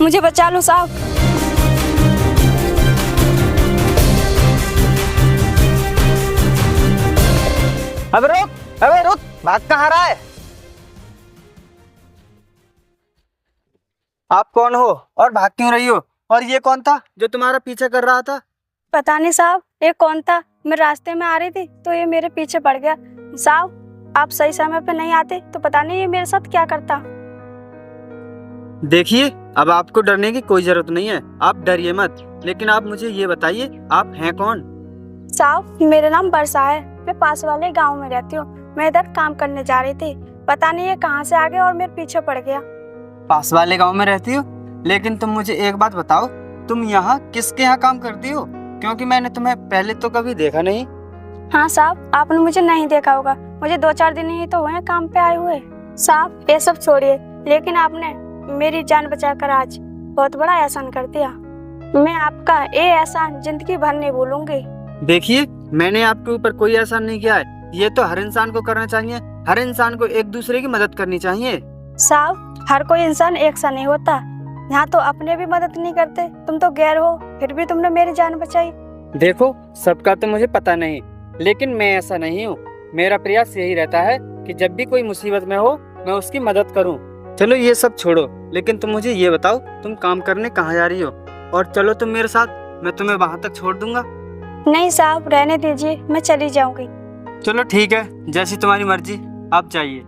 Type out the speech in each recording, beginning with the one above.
मुझे बचा लो साहब। अबे रुक, भाग कहाँ रहा है? आप कौन हो और भाग क्यों रही हो? और ये कौन था जो तुम्हारा पीछा कर रहा था? पता नहीं साहब ये कौन था। मैं रास्ते में आ रही थी तो ये मेरे पीछे पड़ गया। साहब आप सही समय पे नहीं आते तो पता नहीं ये मेरे साथ क्या करता। देखिए, अब आपको डरने की कोई जरूरत नहीं है, आप डरिए मत। लेकिन आप मुझे ये बताइए, आप हैं कौन? साहब मेरा नाम वर्षा है, मैं पास वाले गांव में रहती हूँ। मैं इधर काम करने जा रही थी, पता नहीं ये कहाँ से आ गया और मेरे पीछे पड़ गया। पास वाले गांव में रहती हो? लेकिन तुम मुझे एक बात बताओ, तुम यहाँ किसके यहाँ काम करती हो? क्योंकि मैंने तुम्हें पहले तो कभी देखा नहीं। हाँ साहब आपने मुझे नहीं देखा होगा, मुझे 2-4 दिन ही तो हुए हैं काम पे आए हुए। साहब ये सब छोड़िए, लेकिन आपने मेरी जान बचाकर आज बहुत बड़ा एहसान कर दिया। मैं आपका ये एहसान जिंदगी भर नहीं भूलूंगी। देखिए, मैंने आपके ऊपर कोई एहसान नहीं किया है। ये तो हर इंसान को करना चाहिए, हर इंसान को एक दूसरे की मदद करनी चाहिए। साहब हर कोई इंसान एक सा नहीं होता, यहाँ तो अपने भी मदद नहीं करते। तुम तो गैर हो, फिर भी तुमने मेरी जान बचाई। देखो, सबका तो मुझे पता नहीं, लेकिन मैं ऐसा नहीं हूँ। मेरा प्रयास यही रहता है कि जब भी कोई मुसीबत में हो मैं उसकी मदद करूँ। चलो ये सब छोड़ो, लेकिन तुम मुझे ये बताओ, तुम काम करने कहाँ जा रही हो? और चलो तुम मेरे साथ, मैं तुम्हें वहां तक छोड़ दूंगा। नहीं साहब रहने दीजिए, मैं चली जाऊंगी। चलो ठीक है, जैसी तुम्हारी मर्जी, आप जाइए।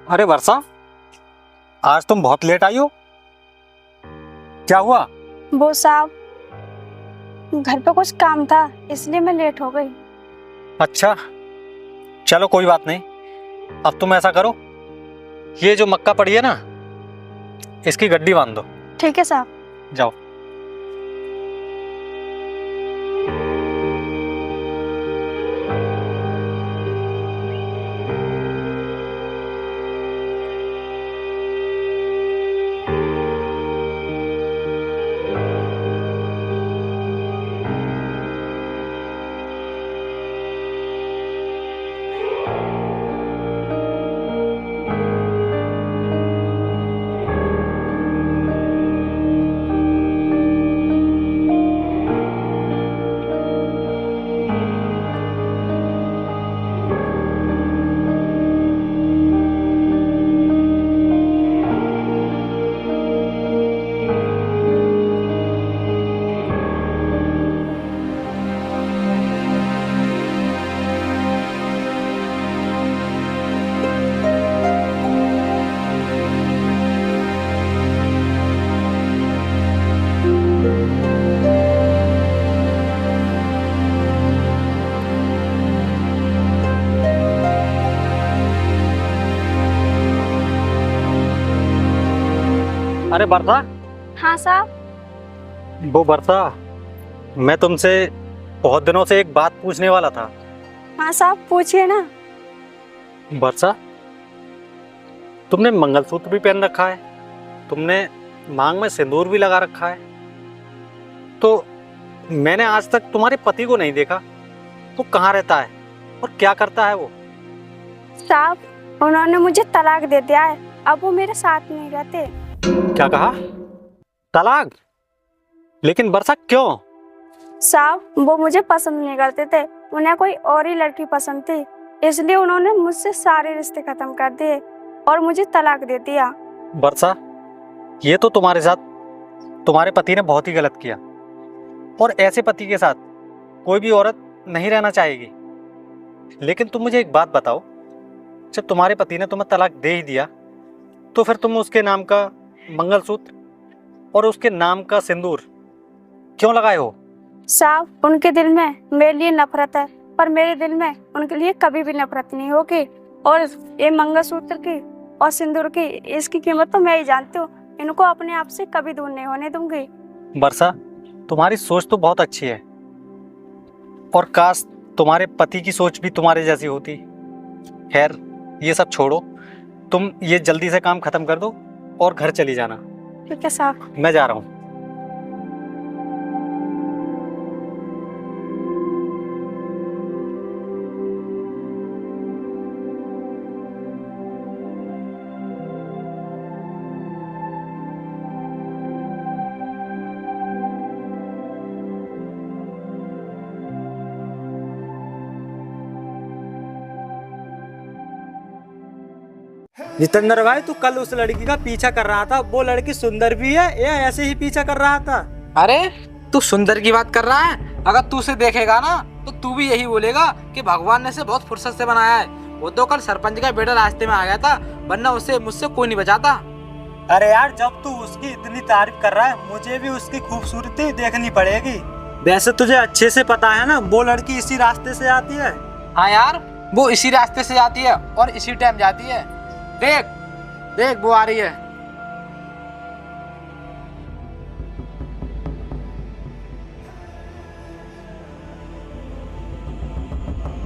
अरे वर्षा, आज तुम बहुत लेट आई हो, क्या हुआ? वो साहब घर पे कुछ काम था इसलिए मैं लेट हो गई। अच्छा, चलो कोई बात नहीं। अब तुम ऐसा करो, ये जो मक्का पड़ी है ना, इसकी गड्डी बांध दो। ठीक है साहब। जाओ। अरे वर्षा, हाँ साहब। वो वर्षा, मैं तुमसे बहुत दिनों से एक बात पूछने वाला था। हाँ साहब पूछिए ना। वर्षा, तुमने मंगलसूत्र भी पहन रखा है, तुमने मांग में सिंदूर भी लगा रखा है, तो मैंने आज तक तुम्हारे पति को नहीं देखा। वो कहाँ रहता है और क्या करता है वो? साहब उन्होंने मुझे तलाक दे दिया है, अब वो मेरे साथ नहीं रहते। क्या कहा? तलाक? लेकिन वर्षा क्यों? साहब वो मुझे पसंद नहीं करते थे, उन्हें कोई और ही लड़की पसंद थी, इसलिए उन्होंने मुझसे सारे रिश्ते खत्म कर दिए और मुझे तलाक दे दिया। वर्षा, ये तो तुम्हारे साथ तुम्हारे पति ने बहुत ही गलत किया, और ऐसे पति के साथ कोई भी औरत नहीं रहना चाहेगी। लेकिन तुम मुझे एक बात बताओ, जब तुम्हारे पति ने तुम्हें तलाक दे ही दिया, तो फिर तुम उसके नाम का मंगलसूत्र और उसके नाम का सिंदूर क्यों लगाए हो? साहब उनके दिल में मेरे लिए नफरत है, पर मेरे दिल में उनके लिए कभी भी नफरत नहीं होगी। और ये मंगलसूत्र की और सिंदूर की, इसकी कीमत तो मैं ही जानती हूँ, इनको अपने आप से कभी दूर नहीं होने दूंगी। वर्षा, तुम्हारी सोच तो बहुत अच्छी है, और काश तुम्हारे पति की सोच भी तुम्हारे जैसी होती। खैर, ये सब छोड़ो, तुम ये जल्दी से काम खत्म कर दो और घर चली जाना। ठीक है साहब। मैं जा रहा हूँ। जितेंद्र भाई, तू कल उस लड़की का पीछा कर रहा था, वो लड़की सुंदर भी है या ऐसे ही पीछा कर रहा था? अरे तू सुंदर की बात कर रहा है? अगर तू उसे देखेगा ना तो तू भी यही बोलेगा कि भगवान ने इसे बहुत फुर्सत से बनाया है। वो तो कल सरपंच का बेटा रास्ते में आ गया था, वरना उसे मुझसे कोई नहीं बचाता। अरे यार, जब तू उसकी इतनी तारीफ कर रहा है, मुझे भी उसकी खूबसूरती देखनी पड़ेगी। वैसे तुझे अच्छे से पता है ना, वो लड़की इसी रास्ते से आती है। हाँ यार, वो इसी रास्ते से जाती है और इसी टाइम जाती है। देख देख, वो आ रही है।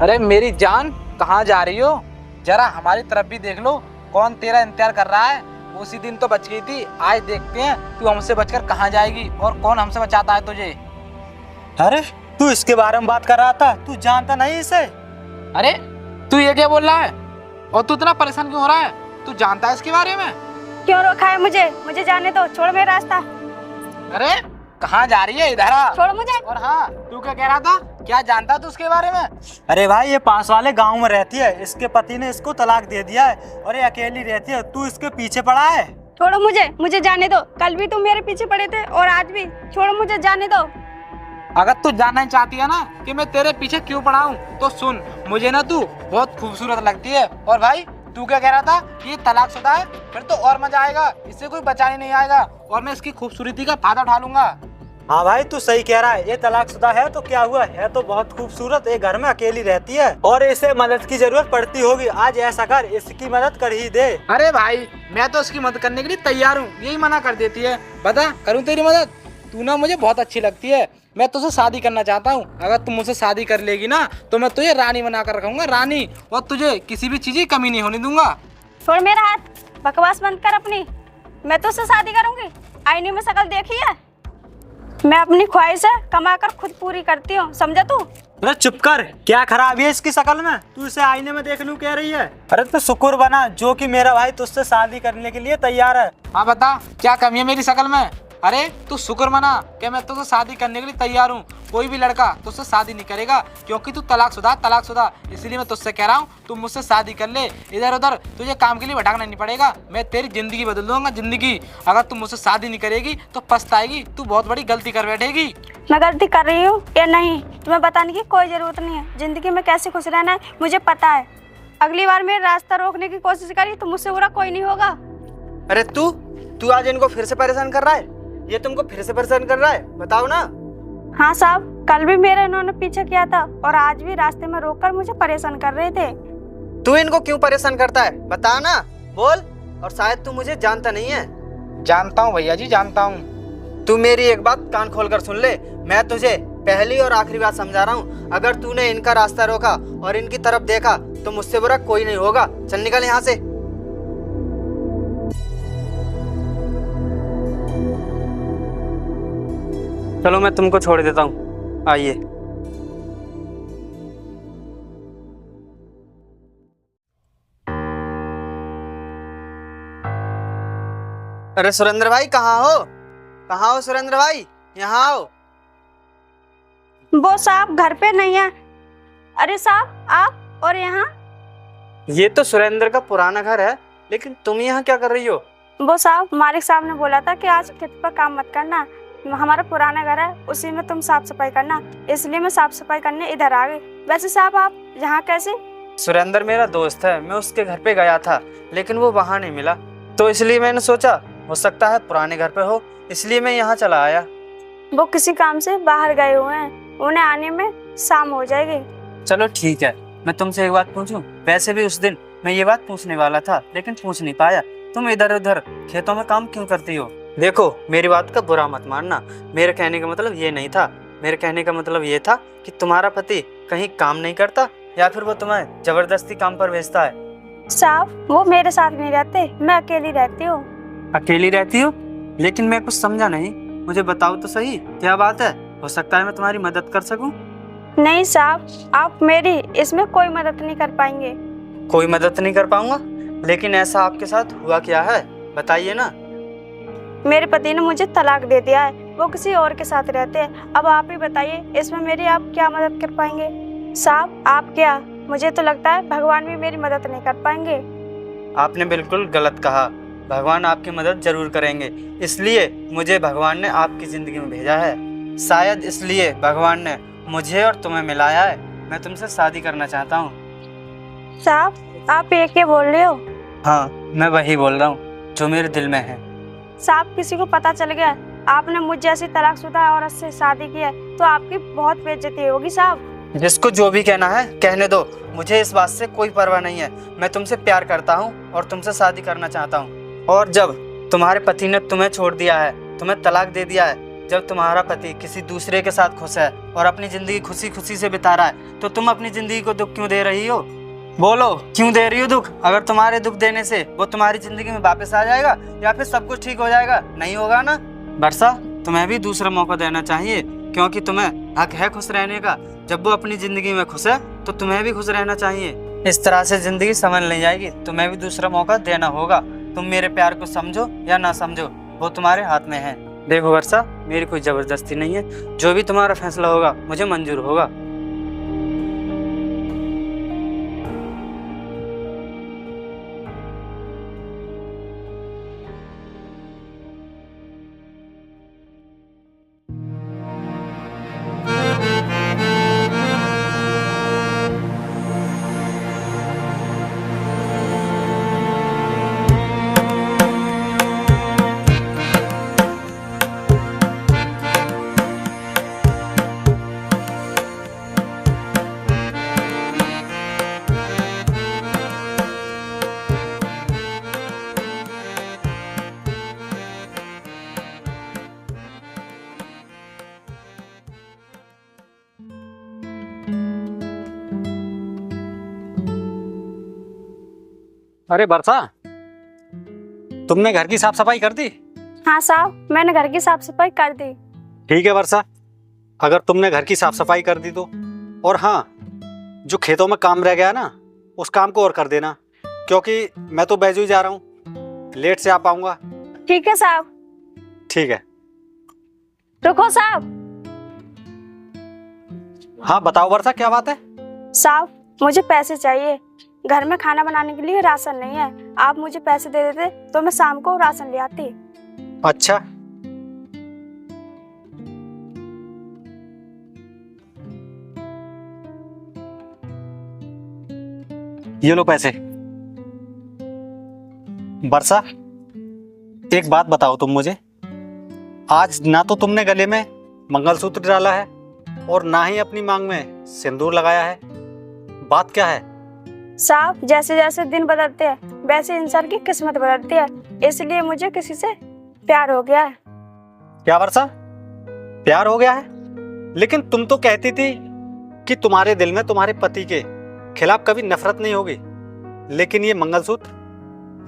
अरे मेरी जान, कहाँ जा रही हो? जरा हमारी तरफ भी देख लो, कौन तेरा इंतजार कर रहा है। उसी दिन तो बच गई थी, आज देखते हैं तू हमसे बचकर कहाँ जाएगी और कौन हमसे बचाता है तुझे। अरे तू इसके बारे में बात कर रहा था, तू जानता नहीं इसे? अरे तू ये क्या बोल रहा है? और तू इतना परेशान क्यों हो रहा है? तू जानता है इसके बारे में? क्यों रोका है मुझे? मुझे जाने दो, छोड़ मेरा रास्ता। अरे कहाँ जा रही है? इधर आ। छोड़ मुझे। और हाँ, तू क्या कह रहा था? क्या जानता तू उसके बारे में? अरे भाई, ये पास वाले गांव में रहती है, इसके पति ने इसको तलाक दे दिया है और ये अकेली रहती है। तू इसके पीछे पड़ा है। छोड़ो मुझे, मुझे जाने दो। कल भी तुम मेरे पीछे पड़े थे और आज भी। छोड़ो मुझे, जाने दो। अगर तू जानना चाहती है ना कि मैं तेरे पीछे क्यों पड़ा हूँ, तो सुन, मुझे ना तू बहुत खूबसूरत लगती है। और भाई, तू क्या कह रहा था कि ये तलाकशुदा है? फिर तो और मजा आएगा, इससे कोई बचाने नहीं आएगा और मैं इसकी खूबसूरती का फायदा उठा लूंगा। हाँ भाई, तू सही कह रहा है। ये तलाकशुदा है तो क्या हुआ, है तो बहुत खूबसूरत। ये घर में अकेली रहती है और इसे मदद की जरूरत पड़ती होगी। आज ऐसा कर, इसकी मदद कर ही दे। अरे भाई, मैं तो इसकी मदद करने के लिए तैयार हूँ, यही मना कर देती है। बता, करूँ तेरी मदद? तू ना मुझे बहुत अच्छी लगती है, मैं तुझसे शादी करना चाहता हूँ। अगर तुम मुझसे शादी कर लेगी ना तो मैं तुझे रानी बना कर रखूंगा, रानी। और तुझे किसी भी चीज की कमी नहीं होने दूंगा। छोड़ मेरा हाथ, बकवास बंद कर अपनी। मैं तुझसे शादी करूंगी? आईने में शक्ल देखी है? मैं अपनी ख्वाहिशें कमाकर खुद पूरी करती हूँ, समझा तू? अरे चुप कर, क्या खराबी है इसकी शक्ल में? तू इसे आईने में देख लूं कह रही है? अरे तो शुक्र बना जो कि मेरा भाई तुझसे शादी करने के लिए तैयार है। हाँ बता, क्या कमी है मेरी शक्ल में? अरे तू शुक्र मना कि मैं तुझसे शादी करने के लिए तैयार हूँ। कोई भी लड़का तुझसे शादी नहीं करेगा क्योंकि तू तलाकशुदा। इसलिए मैं तुझसे कह रहा हूँ, तू मुझसे शादी कर ले। इधर उधर तुझे काम के लिए भटकना नहीं पड़ेगा, मैं तेरी जिंदगी बदल दूंगा, जिंदगी। अगर तू मुझसे शादी नहीं करेगी तो पछताएगी, तू बहुत बड़ी गलती कर बैठेगी। मैं गलती कर रही हूँ या नहीं, तुम्हें बताने की कोई जरूरत नहीं है। जिंदगी में कैसे खुश रहना है मुझे पता है। अगली बार मेरा रास्ता रोकने की कोशिश करी तो मुझसे बुरा कोई नहीं होगा। अरे तू आज इनको फिर से परेशान कर रहा है? ये तुमको फिर से परेशान कर रहा है? बताओ ना। हाँ साहब, कल भी मेरे इन्होंने पीछे किया था और आज भी रास्ते में रोककर मुझे परेशान कर रहे थे। तू इनको क्यों परेशान करता है, बता ना, बोल। और शायद तू मुझे जानता नहीं है। जानता हूँ भैया जी, जानता हूँ। तू मेरी एक बात कान खोल कर सुन ले। मैं तुझे पहली और आखिरी बात समझा रहा हूँ। अगर तूने इनका रास्ता रोका और इनकी तरफ देखा तो मुझसे बुरा कोई नहीं होगा। चल निकल यहाँ से। चलो मैं तुमको छोड़ देता हूँ, आइए। अरे सुरेंद्र भाई, कहाँ हो? कहाँ हो सुरेंद्र भाई? यहाँ आओ। वो साहब घर पे नहीं है। अरे साहब, आप और यहाँ? ये तो सुरेंद्र का पुराना घर है, लेकिन तुम यहाँ क्या कर रही हो? वो साहब, मालिक साहब ने बोला था कि आज खेत पर काम मत करना, हमारा पुराना घर है, उसी में तुम साफ सफाई करना, इसलिए मैं साफ सफाई करने इधर आ गई। वैसे साहब, आप यहाँ कैसे? सुरेंद्र मेरा दोस्त है, मैं उसके घर पे गया था लेकिन वो वहाँ नहीं मिला, तो इसलिए मैंने सोचा हो सकता है पुराने घर पे हो, इसलिए मैं यहाँ चला आया। वो किसी काम से बाहर गए हुए हैं, उन्हें आने में शाम हो जाएगी। चलो ठीक है, मैं तुमसे एक बात पूछूं? वैसे भी उस दिन मैं ये बात पूछने वाला था लेकिन पूछ नहीं पाया। तुम इधर उधर खेतों में काम क्यों करती हो? देखो, मेरी बात का बुरा मत मानना। मेरे कहने का मतलब ये नहीं था। मेरे कहने का मतलब ये था कि तुम्हारा पति कहीं काम नहीं करता या फिर वो तुम्हें जबरदस्ती काम पर भेजता है। साहब वो मेरे साथ नहीं रहते, मैं अकेली रहती हूँ। अकेली रहती हो? लेकिन मैं कुछ समझा नहीं, मुझे बताओ तो सही, क्या बात है? हो सकता है मैं तुम्हारी मदद कर सकूं। नहीं साहब, आप मेरी इसमें कोई मदद नहीं कर पाएंगे। कोई मदद नहीं कर पाऊंगा? लेकिन ऐसा आपके साथ हुआ क्या है, बताइए ना। मेरे पति ने मुझे तलाक दे दिया है, वो किसी और के साथ रहते हैं। अब आप ही बताइए, इसमें मेरी आप क्या मदद कर पाएंगे? साहब आप क्या, मुझे तो लगता है भगवान भी मेरी मदद नहीं कर पाएंगे। आपने बिल्कुल गलत कहा। भगवान आपकी मदद जरूर करेंगे, इसलिए मुझे भगवान ने आपकी जिंदगी में भेजा है। शायद इसलिए भगवान ने मुझे और तुम्हें मिलाया है। मैं तुमसे शादी करना चाहता हूँ। साहब आप ये क्या बोल रहे हो? हाँ, मैं वही बोल रहा हूँ जो मेरे दिल में है। साहब किसी को पता चल गया आपने मुझ जैसी तलाकशुदा औरत से शादी की है तो आपकी बहुत बेइज्जती होगी साहब। जिसको जो भी कहना है कहने दो, मुझे इस बात से कोई परवाह नहीं है। मैं तुमसे प्यार करता हूँ और तुमसे शादी करना चाहता हूँ। और जब तुम्हारे पति ने तुम्हें छोड़ दिया है, तुम्हें तलाक दे दिया है, जब तुम्हारा पति किसी दूसरे के साथ खुश है और अपनी जिंदगी खुशी खुशी से बिता रहा है, तो तुम अपनी जिंदगी को दुख क्यों दे रही हो? बोलो, क्यों दे रही हो दुख? अगर तुम्हारे दुख देने से वो तुम्हारी जिंदगी में वापस आ जाएगा या फिर सब कुछ ठीक हो जाएगा? नहीं होगा ना। वर्षा, तुम्हें भी दूसरा मौका देना चाहिए, क्योंकि तुम्हें हक है खुश रहने का। जब वो अपनी जिंदगी में खुश है तो तुम्हें भी खुश रहना चाहिए। इस तरह से जिंदगी संभल नहीं जाएगी। तुम्हें भी दूसरा मौका देना होगा। तुम मेरे प्यार को समझो या ना समझो, वो तुम्हारे हाथ में है। देखो वर्षा, मेरी कोई जबरदस्ती नहीं है। जो भी तुम्हारा फैसला होगा मुझे मंजूर होगा। अरे वर्षा, तुमने घर की साफ सफाई कर दी? हाँ साहब, मैंने घर की साफ सफाई कर दी। ठीक है वर्षा, अगर तुमने घर की साफ सफाई कर दी तो। और हाँ, जो खेतों में काम रह गया ना, उस काम को और कर देना, क्योंकि मैं तो बैजू ही जा रहा हूँ, लेट से आ पाऊंगा। ठीक है साहब। ठीक है। रुको साहब। हाँ बताओ वर्षा, क्या बात है? साहब मुझे पैसे चाहिए, घर में खाना बनाने के लिए राशन नहीं है। आप मुझे पैसे दे देते तो मैं शाम को राशन ले आती। अच्छा, ये लो पैसे। वर्षा, एक बात बताओ तुम मुझे, आज ना तो तुमने गले में मंगलसूत्र डाला है और ना ही अपनी मांग में सिंदूर लगाया है। बात क्या है? साहब जैसे जैसे दिन बदलते हैं वैसे इंसान की किस्मत बदलती है, इसलिए मुझे किसी से प्यार हो गया है। क्या वर्षा, प्यार हो गया है? लेकिन तुम तो कहती थी कि तुम्हारे दिल में तुम्हारे पति के खिलाफ कभी नफरत नहीं होगी। लेकिन ये मंगलसूत्र,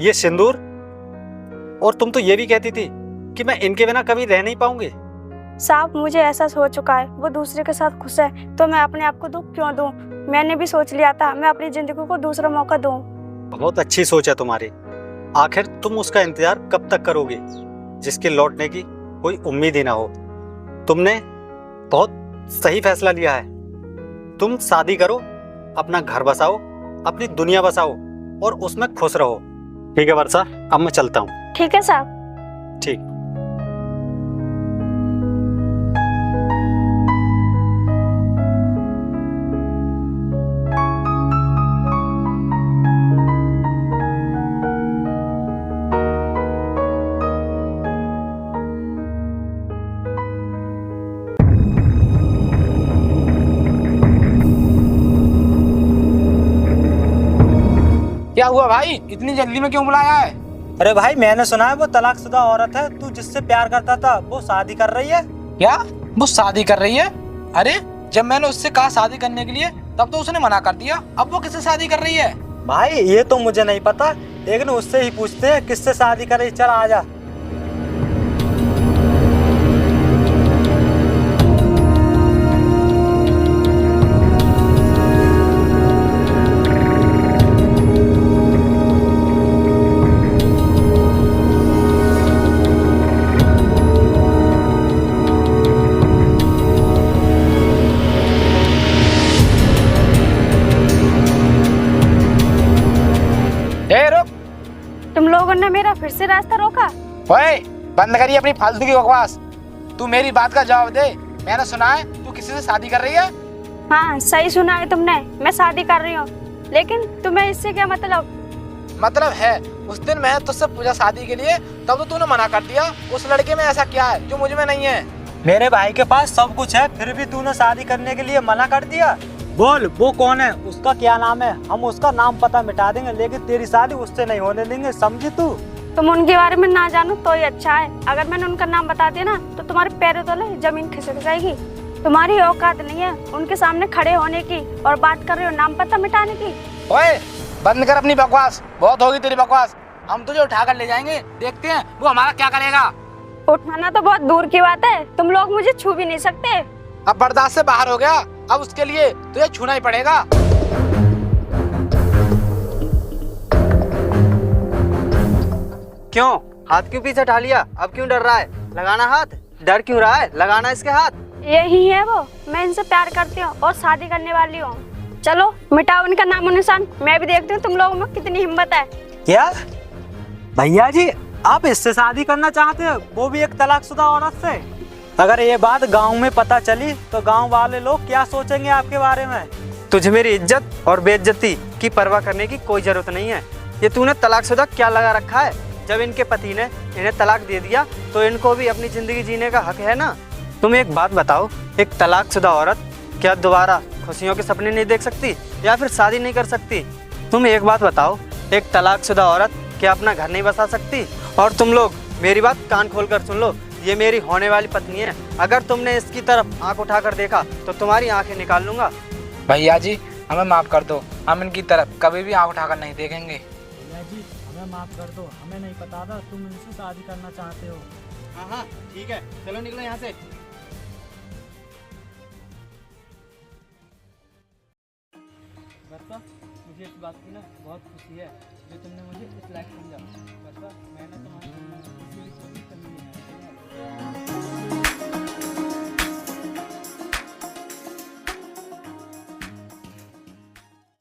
ये सिंदूर, और तुम तो ये भी कहती थी कि मैं इनके बिना कभी रह नहीं पाऊंगी। साहब मुझे एहसास हो चुका है, वो दूसरे के साथ खुश है तो मैं अपने आप को दुख क्यों दूं? मैंने भी सोच लिया था मैं अपनी जिंदगी को दूसरा मौका दूं। बहुत अच्छी सोच है तुम्हारी। आखिर तुम उसका इंतजार कब तक करोगे जिसके लौटने की कोई उम्मीद ही ना हो? तुमने बहुत सही फैसला लिया है। तुम शादी करो, अपना घर बसाओ, अपनी दुनिया बसाओ और उसमें खुश रहो। ठीक है वर्षा, अब मैं चलता हूँ। ठीक है साहब। ठीक। क्या हुआ भाई, इतनी जल्दी में क्यों बुलाया है? अरे भाई मैंने सुना है वो तलाकशुदा औरत है, तू जिससे प्यार करता था वो शादी कर रही है। क्या वो शादी कर रही है? अरे जब मैंने उससे कहा शादी करने के लिए तब तो उसने मना कर दिया, अब वो किससे शादी कर रही है? भाई ये तो मुझे नहीं पता, लेकिन उससे ही पूछते हैं किससे शादी कर रही। चल आजा। ए रुक! तुम लोगों ने मेरा फिर से रास्ता रोका। ओए बंद करिए अपनी फालतू की बकवास। तू मेरी बात का जवाब दे। मैंने सुना है तू किसी से शादी कर रही है। हाँ सही सुना है तुमने, मैं शादी कर रही हूँ, लेकिन तुम्हें इससे क्या मतलब? मतलब है उस दिन मैं तुझसे पूछा शादी के लिए तब तो तूने मना कर दिया। उस लड़के में ऐसा क्या है जो मुझ में नहीं है? मेरे भाई के पास सब कुछ है, फिर भी तूने शादी करने के लिए मना कर दिया। बोल वो कौन है, उसका क्या नाम है? हम उसका नाम पता मिटा देंगे, लेकिन तेरी शादी उससे नहीं होने देंगे, समझी तू? तुम उनके बारे में ना जानो तो ही अच्छा है। अगर मैंने उनका नाम बता दिया ना तो तुम्हारे पैरों तले जमीन खिसक जाएगी। तुम्हारी औकात नहीं है उनके सामने खड़े होने की और बात कर रहे हो नाम पता मिटाने की। ओए बंद कर अपनी बकवास, बहुत होगी तेरी बकवास। हम तुझे उठा कर ले जाएंगे, देखते हैं वो हमारा क्या करेगा। उठाना तो बहुत दूर की बात है, तुम लोग मुझे छू भी नहीं सकते। अब बर्दाश्त से बाहर हो गया, अब उसके लिए तुझे छूना ही पड़ेगा। क्यों हाथ क्यों पीछे उठा लिया? अब क्यों डर रहा है? लगाना हाथ। डर क्यों रहा है? लगाना इसके हाथ। यही है वो, मैं इनसे प्यार करती हूँ और शादी करने वाली हूँ। चलो मिटाओ इनका नामो निशान, मैं भी देखती हूँ तुम लोगों में कितनी हिम्मत है। क्या भैया जी आप इससे शादी करना चाहते हो, वो भी एक तलाकशुदा औरत से? अगर ये बात गांव में पता चली तो गांव वाले लोग क्या सोचेंगे आपके बारे में? तुझे मेरी इज्जत और बेइज्जती की परवाह करने की कोई जरूरत नहीं है। ये तूने तलाकशुदा क्या लगा रखा है? जब इनके पति ने इन्हें तलाक दे दिया तो इनको भी अपनी जिंदगी जीने का हक है ना। तुम एक बात बताओ, एक तलाकशुदा औरत क्या दोबारा खुशियों के सपने नहीं देख सकती या फिर शादी नहीं कर सकती? तुम एक बात बताओ, एक तलाकशुदा औरत क्या अपना घर नहीं बसा सकती? और तुम लोग मेरी बात कान खोलकर सुन लो, ये मेरी होने वाली पत्नी है। अगर तुमने इसकी तरफ आंख उठाकर देखा तो तुम्हारी आंखें निकाल लूंगा। भैया जी हमें माफ कर दो, हम इनकी तरफ कभी भी आंख उठाकर नहीं देखेंगे। भैया जी हमें माफ कर दो, हमें नहीं पता था तुम इनसे शादी करना चाहते हो। हाँ ठीक है, चलो निकलो यहाँ से। मुझे इस बात की ना बहुत खुशी है जो तुमने मुझे इस लायक समझा। मैंने तुम्हारी किसी भी चीज़ की कमी नहीं है।